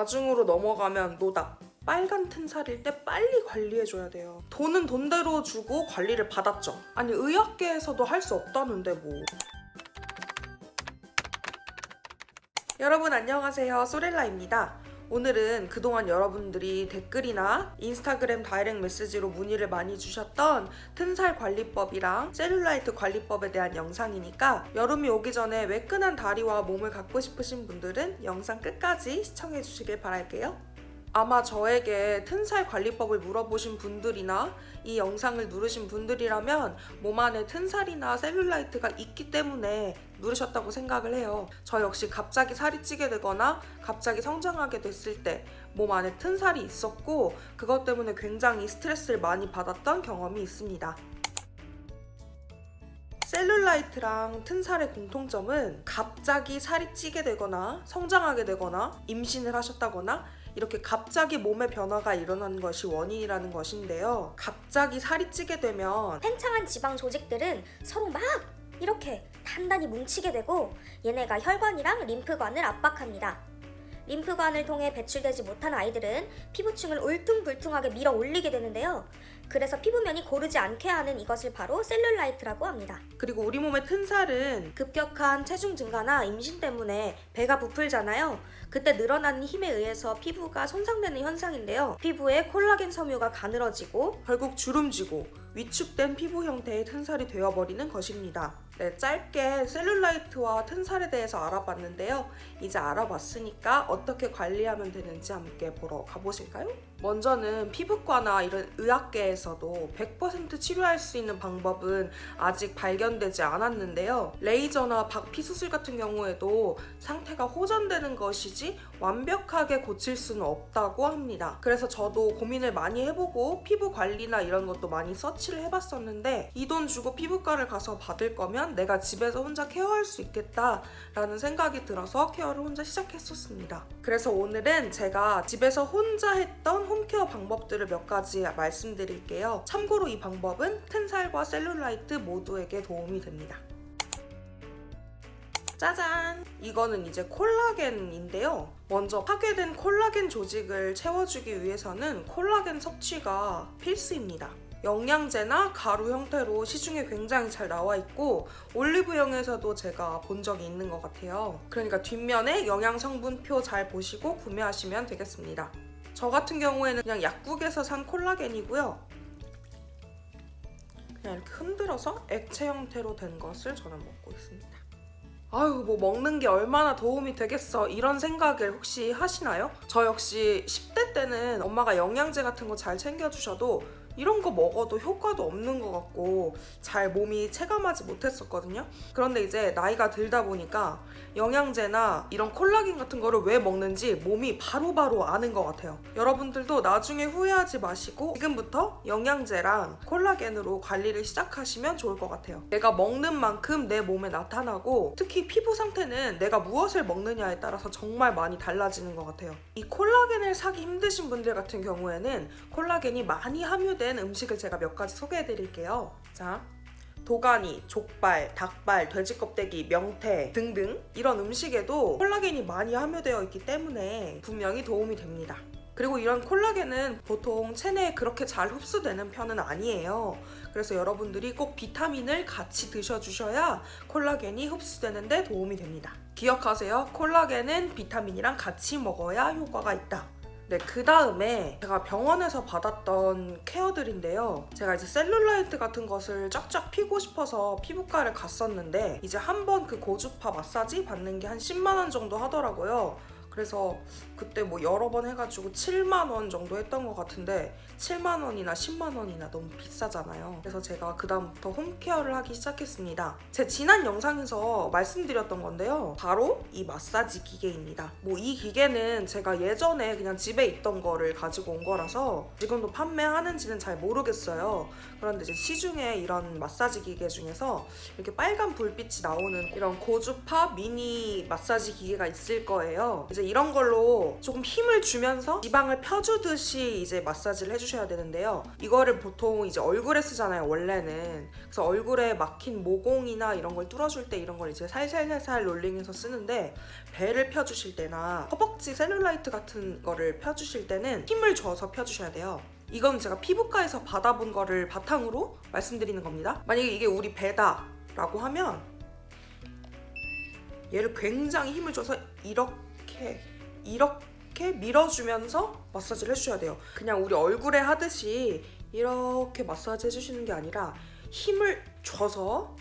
나중으로 넘어가면 노답. 빨간 튼살일 때 빨리 관리해줘야 돼요. 돈은 돈대로 주고 관리를 받았죠. 아니 의학계에서도 할 수 없다는데 뭐. 여러분 안녕하세요. 소렐라입니다. 오늘은 그동안 여러분들이 댓글이나 인스타그램 다이렉트 메시지로 문의를 많이 주셨던 튼살 관리법이랑 셀룰라이트 관리법에 대한 영상이니까 여름이 오기 전에 매끈한 다리와 몸을 갖고 싶으신 분들은 영상 끝까지 시청해 주시길 바랄게요. 아마 저에게 튼살 관리법을 물어보신 분들이나 이 영상을 누르신 분들이라면 몸 안에 튼살이나 셀룰라이트가 있기 때문에 누르셨다고 생각을 해요. 저 역시 갑자기 살이 찌게 되거나 갑자기 성장하게 됐을 때 몸 안에 튼살이 있었고 그것 때문에 굉장히 스트레스를 많이 받았던 경험이 있습니다. 셀룰라이트랑 튼살의 공통점은 갑자기 살이 찌게 되거나 성장하게 되거나 임신을 하셨다거나 이렇게 갑자기 몸의 변화가 일어나는 것이 원인이라는 것인데요. 갑자기 살이 찌게 되면 팽창한 지방 조직들은 서로 막 이렇게 단단히 뭉치게 되고 얘네가 혈관이랑 림프관을 압박합니다. 림프관을 통해 배출되지 못한 아이들은 피부층을 울퉁불퉁하게 밀어 올리게 되는데요. 그래서 피부면이 고르지 않게 하는 이것을 바로 셀룰라이트라고 합니다. 그리고 우리 몸의 튼살은 급격한 체중 증가나 임신 때문에 배가 부풀잖아요. 그때 늘어나는 힘에 의해서 피부가 손상되는 현상인데요. 피부에 콜라겐 섬유가 가늘어지고 결국 주름지고 위축된 피부 형태의 튼살이 되어버리는 것입니다. 네, 짧게 셀룰라이트와 튼살에 대해서 알아봤는데요. 이제 알아봤으니까 어떻게 관리하면 되는지 함께 보러 가보실까요? 먼저는 피부과나 이런 의학계에서도 100% 치료할 수 있는 방법은 아직 발견되지 않았는데요. 레이저나 박피 수술 같은 경우에도 상태가 호전되는 것이지 완벽하게 고칠 수는 없다고 합니다. 그래서 저도 고민을 많이 해보고 피부 관리나 이런 것도 많이 서치를 해봤었는데 이 돈 주고 피부과를 가서 받을 거면 내가 집에서 혼자 케어할 수 있겠다라는 생각이 들어서 케어를 혼자 시작했었습니다. 그래서 오늘은 제가 집에서 혼자 했던 홈케어 방법들을 몇 가지 말씀드릴게요. 참고로 이 방법은 튼살과 셀룰라이트 모두에게 도움이 됩니다. 짜잔! 이거는 이제 콜라겐인데요. 먼저 파괴된 콜라겐 조직을 채워주기 위해서는 콜라겐 섭취가 필수입니다. 영양제나 가루 형태로 시중에 굉장히 잘 나와 있고 올리브영에서도 제가 본 적이 있는 것 같아요. 그러니까 뒷면에 영양 성분표 잘 보시고 구매하시면 되겠습니다. 저 같은 경우에는 그냥 약국에서 산 콜라겐이고요. 그냥 이렇게 흔들어서 액체 형태로 된 것을 저는 먹고 있습니다. 아유 뭐 먹는 게 얼마나 도움이 되겠어 이런 생각을 혹시 하시나요? 저 역시 10대 때는 엄마가 영양제 같은 거 잘 챙겨주셔도 이런 거 먹어도 효과도 없는 것 같고 잘 몸이 체감하지 못했었거든요. 그런데 이제 나이가 들다 보니까 영양제나 이런 콜라겐 같은 거를 왜 먹는지 몸이 바로바로 아는 것 같아요. 여러분들도 나중에 후회하지 마시고 지금부터 영양제랑 콜라겐으로 관리를 시작하시면 좋을 것 같아요. 내가 먹는 만큼 내 몸에 나타나고 특히 피부 상태는 내가 무엇을 먹느냐에 따라서 정말 많이 달라지는 것 같아요. 이 콜라겐을 사기 힘드신 분들 같은 경우에는 콜라겐이 많이 함유된 음식을 제가 몇 가지 소개해 드릴게요. 자, 도가니, 족발, 닭발, 돼지 껍데기, 명태 등등 이런 음식에도 콜라겐이 많이 함유되어 있기 때문에 분명히 도움이 됩니다. 그리고 이런 콜라겐은 보통 체내에 그렇게 잘 흡수되는 편은 아니에요. 그래서 여러분들이 꼭 비타민을 같이 드셔주셔야 콜라겐이 흡수되는 데 도움이 됩니다. 기억하세요. 콜라겐은 비타민이랑 같이 먹어야 효과가 있다. 네, 그 다음에 제가 병원에서 받았던 케어들인데요. 제가 이제 셀룰라이트 같은 것을 쫙쫙 피고 싶어서 피부과를 갔었는데 이제 한 번 그 고주파 마사지 받는 게 한 10만 원 정도 하더라고요. 그래서 그때 뭐 여러 번 해가지고 7만 원 정도 했던 것 같은데 7만 원이나 10만 원이나 너무 비싸잖아요. 그래서 제가 그 다음부터 홈케어를 하기 시작했습니다. 제 지난 영상에서 말씀드렸던 건데요. 바로 이 마사지 기계입니다. 뭐 이 기계는 제가 예전에 그냥 집에 있던 거를 가지고 온 거라서 지금도 판매하는지는 잘 모르겠어요. 그런데 이제 시중에 이런 마사지 기계 중에서 이렇게 빨간 불빛이 나오는 이런 고주파 미니 마사지 기계가 있을 거예요. 이제 이런 걸로 조금 힘을 주면서 지방을 펴주듯이 이제 마사지를 해주셔야 되는데요. 이거를 보통 이제 얼굴에 쓰잖아요, 원래는. 그래서 얼굴에 막힌 모공이나 이런 걸 뚫어줄 때 이런 걸 이제 살살살살 롤링해서 쓰는데, 배를 펴주실 때나 허벅지 셀룰라이트 같은 거를 펴주실 때는 힘을 줘서 펴주셔야 돼요. 이건 제가 피부과에서 받아본 거를 바탕으로 말씀드리는 겁니다. 만약에 이게 우리 배다 라고 하면 얘를 굉장히 힘을 줘서 이렇게 밀어주면서 마사지를 해주셔야 돼요. 그냥 우리 얼굴에 하듯이 이렇게 마사지 해주시는 게 아니라 힘을 줘서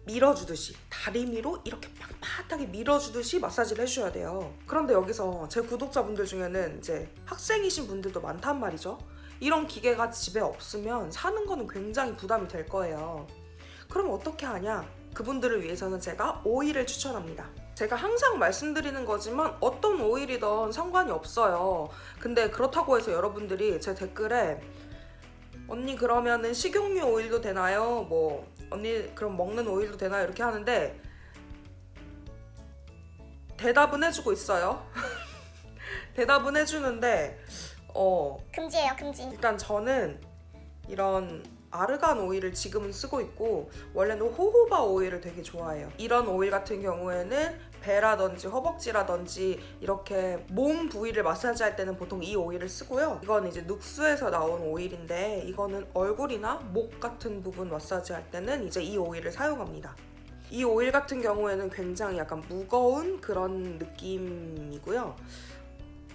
밀어주듯이, 다리미로 이렇게 빳빳하게 밀어주듯이 마사지를 해주셔야 돼요. 그런데 여기서 제 구독자분들 중에는 이제 학생이신 분들도 많단 말이죠. 이런 기계가 집에 없으면 사는 거는 굉장히 부담이 될 거예요. 그럼 어떻게 하냐? 그분들을 위해서는 제가 오일을 추천합니다. 제가 항상 말씀드리는 거지만 어떤 오일이든 상관이 없어요. 근데 그렇다고 해서 여러분들이 제 댓글에 언니 그러면은 식용유 오일도 되나요? 뭐 언니 그럼 먹는 오일도 되나요? 이렇게 하는데 대답은 해주고 있어요. 대답은 해주는데 금지예요, 금지. 일단 저는 이런 아르간 오일을 지금은 쓰고 있고, 원래는 호호바 오일을 되게 좋아해요. 이런 오일 같은 경우에는 배라든지 허벅지라든지 이렇게 몸 부위를 마사지할 때는 보통 이 오일을 쓰고요. 이건 이제 눅스에서 나온 오일인데, 이거는 얼굴이나 목 같은 부분 마사지할 때는 이제 이 오일을 사용합니다. 이 오일 같은 경우에는 굉장히 약간 무거운 그런 느낌이고요.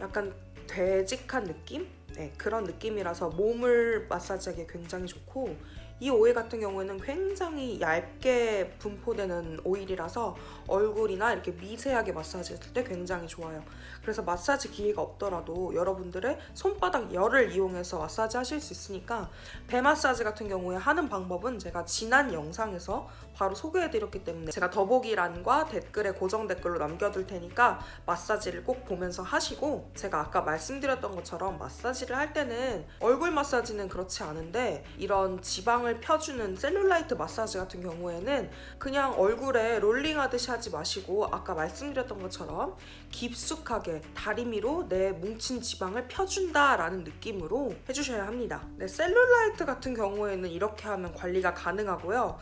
약간 되직한 느낌? 네, 그런 느낌이라서 몸을 마사지하기 굉장히 좋고, 이 오일 같은 경우에는 굉장히 얇게 분포되는 오일이라서 얼굴이나 이렇게 미세하게 마사지할 때 굉장히 좋아요. 그래서 마사지 기계가 없더라도 여러분들의 손바닥 열을 이용해서 마사지 하실 수 있으니까, 배 마사지 같은 경우에 하는 방법은 제가 지난 영상에서 바로 소개해드렸기 때문에 제가 더보기란과 댓글에 고정 댓글로 남겨둘 테니까 마사지를 꼭 보면서 하시고, 제가 아까 말씀드렸던 것처럼 마사지를 할 때는 얼굴 마사지는 그렇지 않은데 이런 지방을 펴주는 셀룰라이트 마사지 같은 경우에는 그냥 얼굴에 롤링하듯이 하지 마시고, 아까 말씀드렸던 것처럼 깊숙하게 다리미로 내 뭉친 지방을 펴준다라는 느낌으로 해주셔야 합니다. 네, 셀룰라이트 같은 경우에는 이렇게 하면 관리가 가능하고요.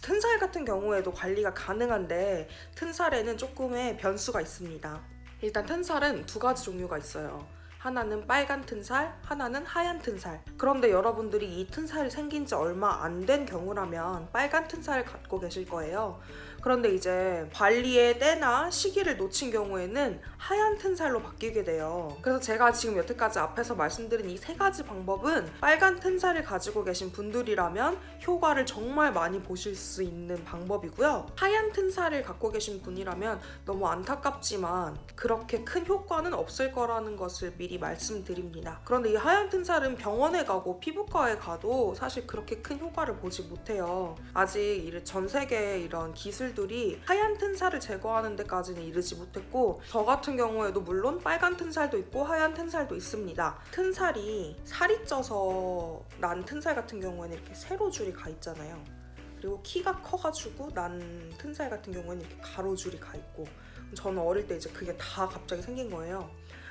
튼살 같은 경우에도 관리가 가능한데, 튼살에는 조금의 변수가 있습니다. 일단 튼살은 두 가지 종류가 있어요. 하나는 빨간 튼살, 하나는 하얀 튼살. 그런데 여러분들이 이 튼살이 생긴 지 얼마 안 된 경우라면 빨간 튼살을 갖고 계실 거예요. 그런데 이제 관리의 때나 시기를 놓친 경우에는 하얀 튼살로 바뀌게 돼요. 그래서 제가 지금 여태까지 앞에서 말씀드린 이 세 가지 방법은 빨간 튼살을 가지고 계신 분들이라면 효과를 정말 많이 보실 수 있는 방법이고요. 하얀 튼살을 갖고 계신 분이라면 너무 안타깝지만 그렇게 큰 효과는 없을 거라는 것을 미리 말씀드립니다. 그런데 이 하얀 튼살은 병원에 가고 피부과에 가도 사실 그렇게 큰 효과를 보지 못해요. 아직 전 세계의 이런 기술들이 하얀 튼살을 제거하는 데까지는 이르지 못했고, 저 같은 경우에도 물론 빨간 튼살도 있고 하얀 튼살도 있습니다. 튼살이 살이 쪄서 난 튼살 같은 경우에는 이렇게 세로줄이 가 있잖아요. 그리고 키가 커가지고 난 튼살 같은 경우에는 이렇게 가로줄이 가 있고, 저는 어릴 때 이제 그게 다 갑자기 생긴 거예요.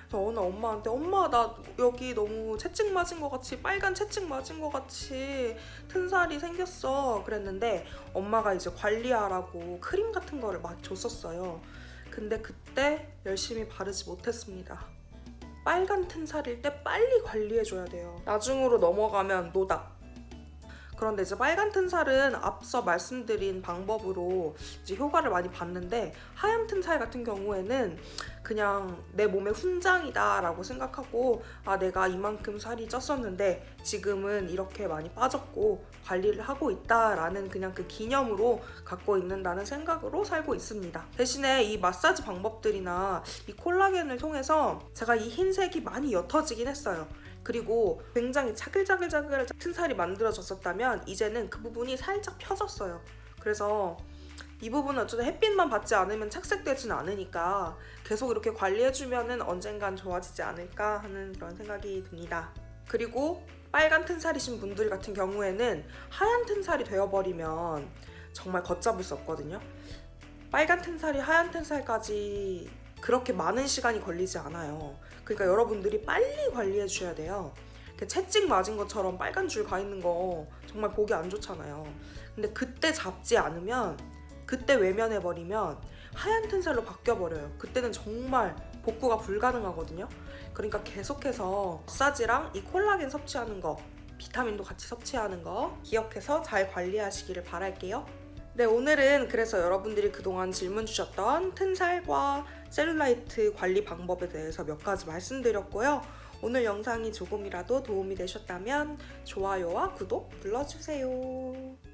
그래서 어느 엄마한테 엄마 나 여기 너무 채찍 맞은 것 같이, 빨간 채찍 맞은 것 같이 튼살이 생겼어 그랬는데, 엄마가 이제 관리하라고 크림 같은 거를 막 줬었어요. 근데 그때 열심히 바르지 못했습니다. 빨간 튼살일 때 빨리 관리해줘야 돼요. 나중으로 넘어가면 노답. 그런데 이제 빨간 튼살은 앞서 말씀드린 방법으로 이제 효과를 많이 봤는데, 하얀 튼살 같은 경우에는 그냥 내 몸의 훈장이다 라고 생각하고, 아 내가 이만큼 살이 쪘었는데 지금은 이렇게 많이 빠졌고 관리를 하고 있다 라는 그냥 그 기념으로 갖고 있는다는 생각으로 살고 있습니다. 대신에 이 마사지 방법들이나 이 콜라겐을 통해서 제가 이 흰색이 많이 옅어지긴 했어요. 그리고 굉장히 자글자글 튼살이 만들어졌었다면 이제는 그 부분이 살짝 펴졌어요. 그래서 이 부분은 어쨌든 햇빛만 받지 않으면 착색되진 않으니까 계속 이렇게 관리해주면은 언젠간 좋아지지 않을까 하는 그런 생각이 듭니다. 그리고 빨간 튼살이신 분들 같은 경우에는 하얀 튼살이 되어버리면 정말 걷잡을 수 없거든요. 빨간 튼살이 하얀 튼살까지 그렇게 많은 시간이 걸리지 않아요. 그러니까 여러분들이 빨리 관리해 주셔야 돼요. 이렇게 채찍 맞은 것처럼 빨간 줄 가 있는 거 정말 보기 안 좋잖아요. 근데 그때 잡지 않으면, 그때 외면해버리면 하얀 튼살로 바뀌어버려요. 그때는 정말 복구가 불가능하거든요. 그러니까 계속해서 마사지랑 이 콜라겐 섭취하는 거, 비타민도 같이 섭취하는 거 기억해서 잘 관리하시기를 바랄게요. 네, 오늘은 그래서 여러분들이 그동안 질문 주셨던 튼살과 셀룰라이트 관리 방법에 대해서 몇 가지 말씀드렸고요. 오늘 영상이 조금이라도 도움이 되셨다면 좋아요와 구독 눌러주세요.